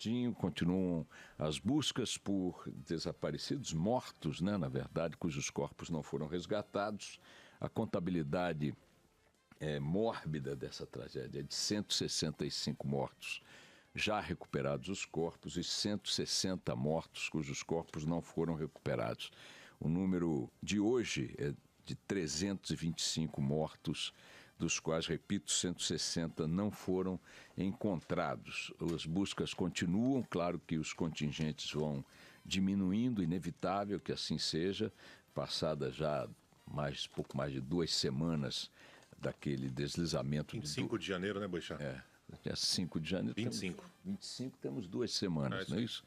Brumadinho, continuam as buscas por desaparecidos, mortos, né, na verdade, cujos corpos não foram resgatados. A contabilidade mórbida dessa tragédia é de 165 mortos já recuperados os corpos e 160 mortos cujos corpos não foram recuperados. O número de hoje é de 325 mortos, dos quais, repito, 160 não foram encontrados. As buscas continuam, claro que os contingentes vão diminuindo, inevitável que assim seja, passada já pouco mais de 2 semanas daquele deslizamento. 25 de janeiro, né, Boixá? Dia 5 de janeiro. 25 temos 2 semanas, não é isso?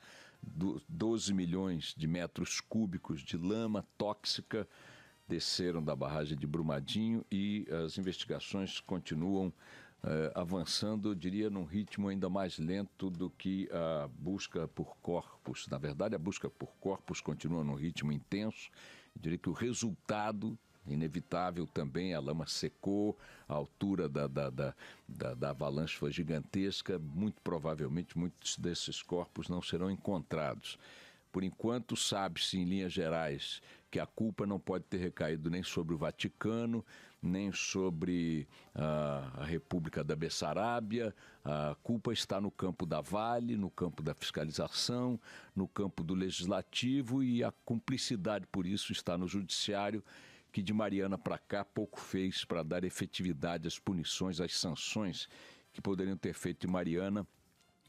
12 milhões de metros cúbicos de lama tóxica desceram da barragem de Brumadinho e as investigações continuam avançando, eu diria, num ritmo ainda mais lento do que a busca por corpos. Na verdade, a busca por corpos continua num ritmo intenso. Eu diria que o resultado inevitável também, a lama secou, a altura da avalanche foi gigantesca, muito provavelmente muitos desses corpos não serão encontrados. Por enquanto, sabe-se em linhas gerais que a culpa não pode ter recaído nem sobre o Vaticano, nem sobre a República da Bessarábia. A culpa está no campo da Vale, no campo da fiscalização, no campo do legislativo, e a cumplicidade por isso está no judiciário, que de Mariana para cá pouco fez para dar efetividade às punições, às sanções que poderiam ter feito de Mariana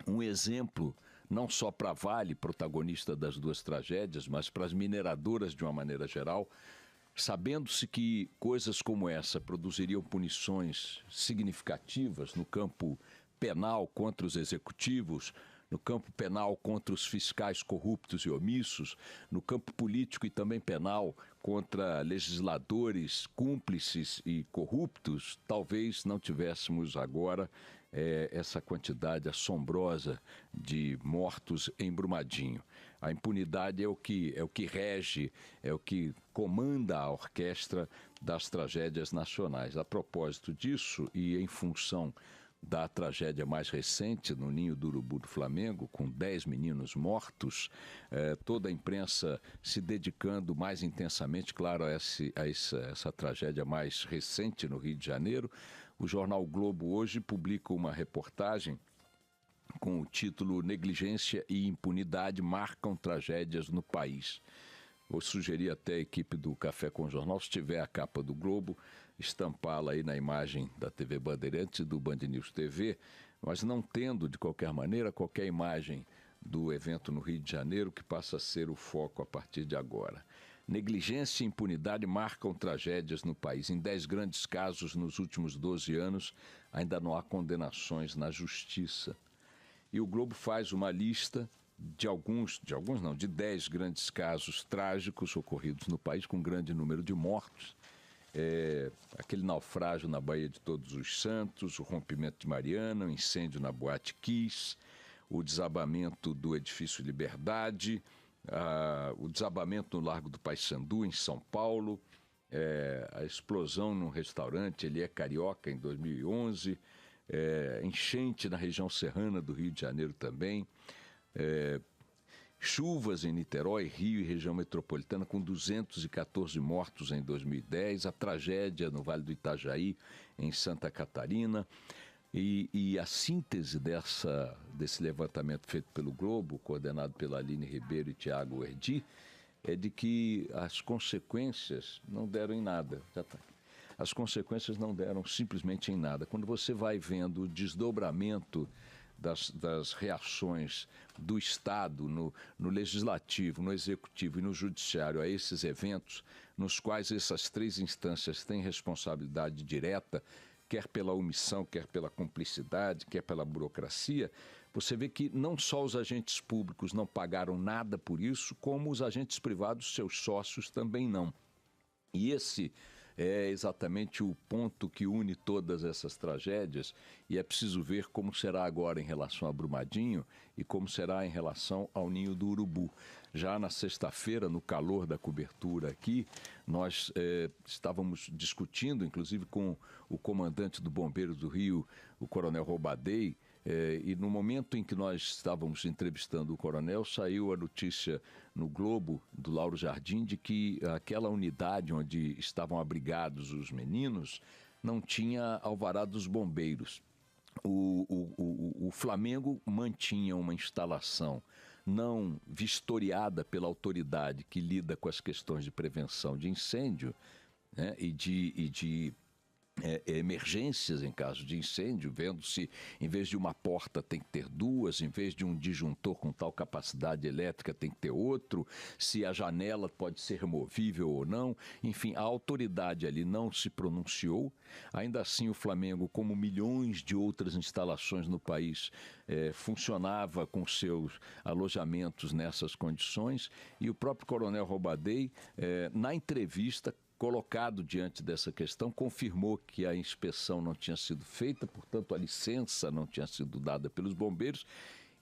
um exemplo não só para a Vale, protagonista das 2 tragédias, mas para as mineradoras de uma maneira geral, sabendo-se que coisas como essa produziriam punições significativas no campo penal contra os executivos, no campo penal contra os fiscais corruptos e omissos, no campo político e também penal contra legisladores cúmplices e corruptos, talvez não tivéssemos agora essa quantidade assombrosa de mortos em Brumadinho. A impunidade é o que rege, é o que comanda a orquestra das tragédias nacionais. A propósito disso, e em função da tragédia mais recente no Ninho do Urubu do Flamengo, com 10 meninos mortos, toda a imprensa se dedicando mais intensamente, claro, a essa tragédia mais recente no Rio de Janeiro. O jornal Globo hoje publica uma reportagem com o título "Negligência e impunidade marcam tragédias no país". Vou sugerir até a equipe do Café com o Jornal, se tiver a capa do Globo, estampá-la aí na imagem da TV Bandeirantes e do Band News TV, mas não tendo, de qualquer maneira, qualquer imagem do evento no Rio de Janeiro, que passa a ser o foco a partir de agora. Negligência e impunidade marcam tragédias no país. Em 10 grandes casos nos últimos 12 anos, ainda não há condenações na justiça. E o Globo faz uma lista de 10 grandes casos trágicos ocorridos no país, com grande número de mortos. Aquele naufrágio na Baía de Todos os Santos, o rompimento de Mariana, o incêndio na Boate Kiss, o desabamento do edifício Liberdade, o desabamento no Largo do Paissandu, em São Paulo, a explosão num restaurante, ele é Carioca, em 2011, enchente na região serrana do Rio de Janeiro também, chuvas em Niterói, Rio e região metropolitana com 214 mortos em 2010, a tragédia no Vale do Itajaí, em Santa Catarina. E a síntese desse levantamento feito pelo Globo, coordenado pela Aline Ribeiro e Tiago Erdi, é de que as consequências não deram em nada. As consequências não deram simplesmente em nada. Quando você vai vendo o desdobramento das reações do Estado, no Legislativo, no Executivo e no Judiciário a esses eventos, nos quais essas 3 instâncias têm responsabilidade direta, quer pela omissão, quer pela cumplicidade, quer pela burocracia, você vê que não só os agentes públicos não pagaram nada por isso, como os agentes privados, seus sócios, também não. E esse é exatamente o ponto que une todas essas tragédias, e é preciso ver como será agora em relação a Brumadinho e como será em relação ao Ninho do Urubu. Já na sexta-feira, no calor da cobertura aqui, nós estávamos discutindo, inclusive com o comandante do Bombeiros do Rio, o Coronel Roubadei, E no momento em que nós estávamos entrevistando o coronel, saiu a notícia no Globo, do Lauro Jardim, de que aquela unidade onde estavam abrigados os meninos não tinha alvará dos bombeiros. O Flamengo mantinha uma instalação não vistoriada pela autoridade que lida com as questões de prevenção de incêndio, né, e de emergências em caso de incêndio, vendo se em vez de uma porta tem que ter duas, em vez de um disjuntor com tal capacidade elétrica tem que ter outro, se a janela pode ser removível ou não. Enfim, a autoridade ali não se pronunciou. Ainda assim, o Flamengo, como milhões de outras instalações no país, funcionava com seus alojamentos nessas condições, e o próprio coronel Robaday, na entrevista, colocado diante dessa questão, confirmou que a inspeção não tinha sido feita, portanto a licença não tinha sido dada pelos bombeiros,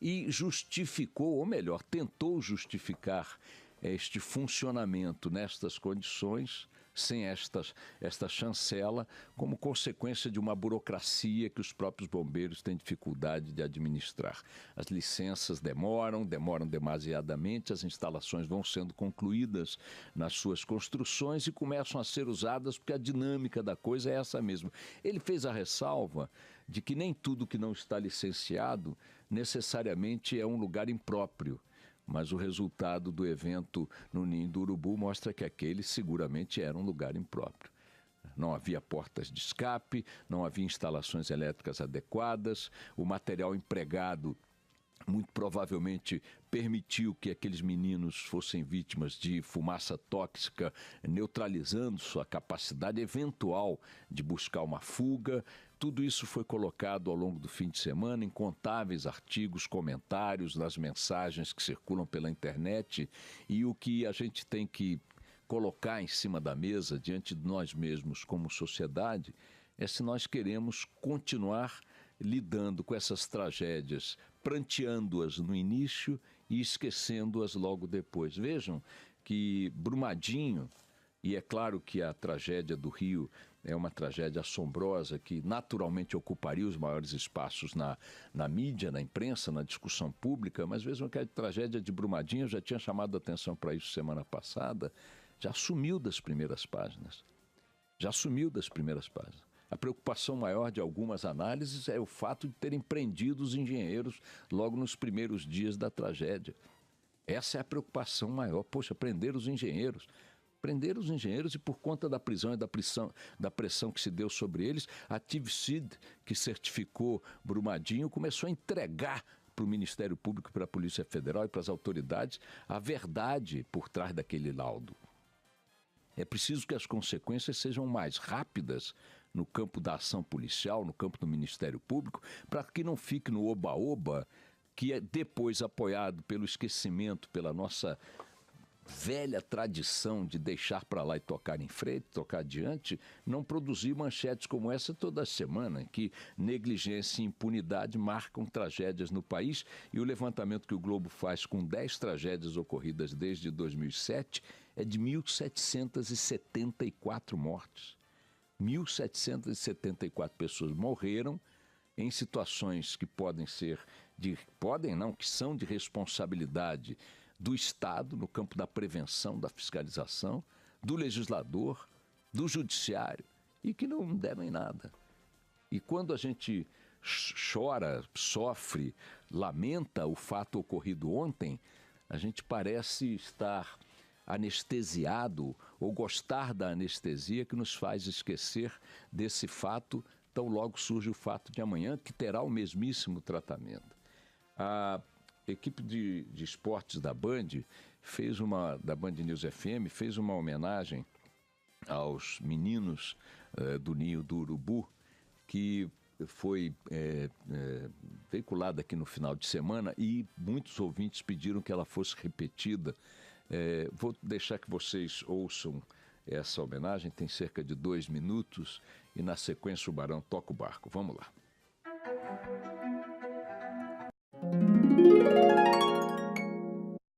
e justificou, ou melhor, tentou justificar este funcionamento nestas condições, sem esta chancela, como consequência de uma burocracia que os próprios bombeiros têm dificuldade de administrar. As licenças demoram demasiadamente, as instalações vão sendo concluídas nas suas construções e começam a ser usadas porque a dinâmica da coisa é essa mesmo. Ele fez a ressalva de que nem tudo que não está licenciado necessariamente é um lugar impróprio. Mas o resultado do evento no Ninho do Urubu mostra que aquele seguramente era um lugar impróprio. Não havia portas de escape, não havia instalações elétricas adequadas, o material empregado muito provavelmente permitiu que aqueles meninos fossem vítimas de fumaça tóxica, neutralizando sua capacidade eventual de buscar uma fuga. Tudo isso foi colocado ao longo do fim de semana, incontáveis artigos, comentários, nas mensagens que circulam pela internet, e o que a gente tem que colocar em cima da mesa, diante de nós mesmos como sociedade, é se nós queremos continuar lidando com essas tragédias, pranteando-as no início e esquecendo-as logo depois. Vejam que Brumadinho, e é claro que a tragédia do Rio é uma tragédia assombrosa que naturalmente ocuparia os maiores espaços na mídia, na imprensa, na discussão pública, mas vejam que a tragédia de Brumadinho, eu já tinha chamado a atenção para isso semana passada, já sumiu das primeiras páginas. Já sumiu das primeiras páginas. A preocupação maior de algumas análises é o fato de terem prendido os engenheiros logo nos primeiros dias da tragédia. Essa é a preocupação maior. Poxa, prender os engenheiros. Prender os engenheiros, e por conta da prisão e da pressão que se deu sobre eles, a TIVSID, que certificou Brumadinho, começou a entregar para o Ministério Público, para a Polícia Federal e para as autoridades a verdade por trás daquele laudo. É preciso que as consequências sejam mais rápidas no campo da ação policial, no campo do Ministério Público, para que não fique no oba-oba, que é depois apoiado pelo esquecimento, pela nossa velha tradição de deixar para lá e tocar em frente, tocar adiante, não produzir manchetes como essa toda semana, que negligência e impunidade marcam tragédias no país, e o levantamento que o Globo faz com 10 tragédias ocorridas desde 2007 é de 1.774 mortes. 1.774 pessoas morreram em situações que que são de responsabilidade do Estado, no campo da prevenção, da fiscalização, do legislador, do judiciário, e que não devem nada. E quando a gente chora, sofre, lamenta o fato ocorrido ontem, a gente parece estar anestesiado ou gostar da anestesia que nos faz esquecer desse fato, tão logo surge o fato de amanhã, que terá o mesmíssimo tratamento. A equipe de esportes da Band da Band News FM, fez uma homenagem aos meninos do Ninho do Urubu, que foi veiculada aqui no final de semana, e muitos ouvintes pediram que ela fosse repetida. Vou deixar que vocês ouçam essa homenagem, tem cerca de 2 minutos, e na sequência o Barão toca o barco. Vamos lá.